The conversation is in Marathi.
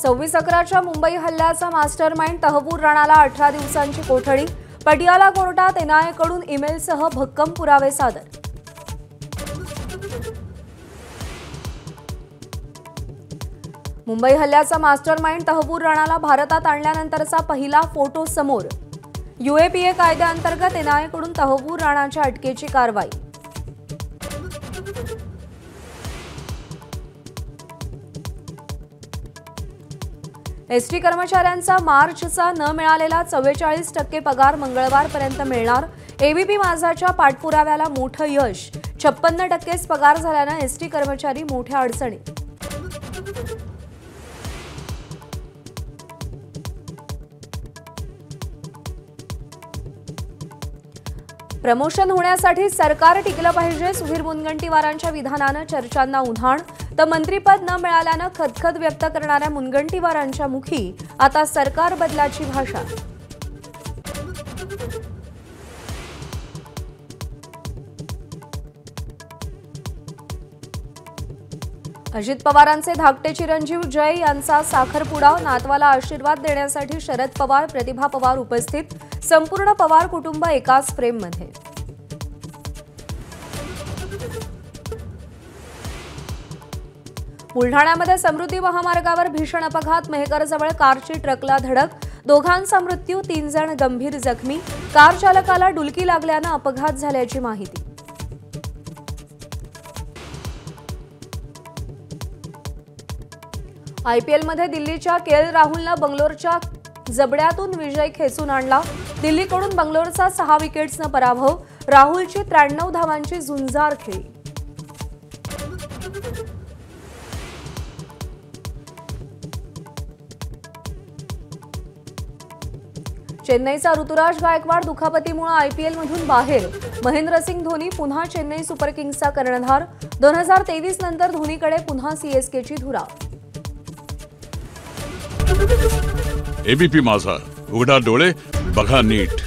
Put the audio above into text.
26/11च्या मुंबई हल्ल्याचा मास्टरमाइंड तहव्वूर राणाला 18 दिवसांची कोठडी। पटियाला कोर्टात एनआयएकडून ईमेलसह भक्कम पुरावे सादर। मुंबई हल्ल्याचा मास्टरमाइंड तहव्वूर राणाला भारतात आणल्यानंतरचा पहिला फोटो समोर। यूएपीए कायद्याअंतर्गत एनआयएकडून तहव्वूर राणाच्या अटकेची कारवाई। एसटी कर्मचाऱ्यांचा मार्चचा न मिळालेला 44% पगार मंगळवारपर्यंत मिळणार। एबीपी माझाच्या पाठपुराव्याला मोठं यश। 56% पगार झाल्यानं एसटी कर्मचारी मोठ्या अडचणीत। प्रमोशन होण्यासाठी सरकार टिकलं पाहिजे। सुधीर मुनगंटीवारांच्या विधानानं चर्चांना उधाण। तर मंत्रीपद न मिळाल्यानं खदखद व्यक्त करणाऱ्या मुनगंटीवारांच्या मुखी आता सरकार बदलाची भाषा। अजित पवारांचे धाकटे चिरंजीव जय यांचा साखरपुडा। नातवाला आशीर्वाद देण्यासाठी शरद पवार, प्रतिभा पवार उपस्थित। संपूर्ण पवार कुटुंब एकाच फ्रेममध्ये। बुलढाण्यामध्ये समृद्धी महामार्गावर भीषण अपघात। मेहकरजवळ कारची ट्रकला धडक। दोघांचा मृत्यू, 3 जण गंभीर जखमी। कार चालकाला डुलकी लागल्यानं अपघात झाल्याची माहिती। आयपीएलमध्ये दिल्लीच्या केएल राहुलनं बंगलोरच्या जबड्यातून विजय खेचून आणला। दिल्लीकडून बंगलोरचा 6 विकेट्सनं पराभव। राहुलची 93 धावांची झुंजार खेळी। चेन्नईचा ऋतुराज गायकवाड दुखापतीमुळे आयपीएलमधून बाहेर। महेंद्रसिंग धोनी पुन्हा चेन्नई सुपर किंग्सचा कर्णधार। 2023 नंतर धोनीकडे पुन्हा सीएसकेची धुरा। एबीपी माझा, उघडा डोळे बघा नीट।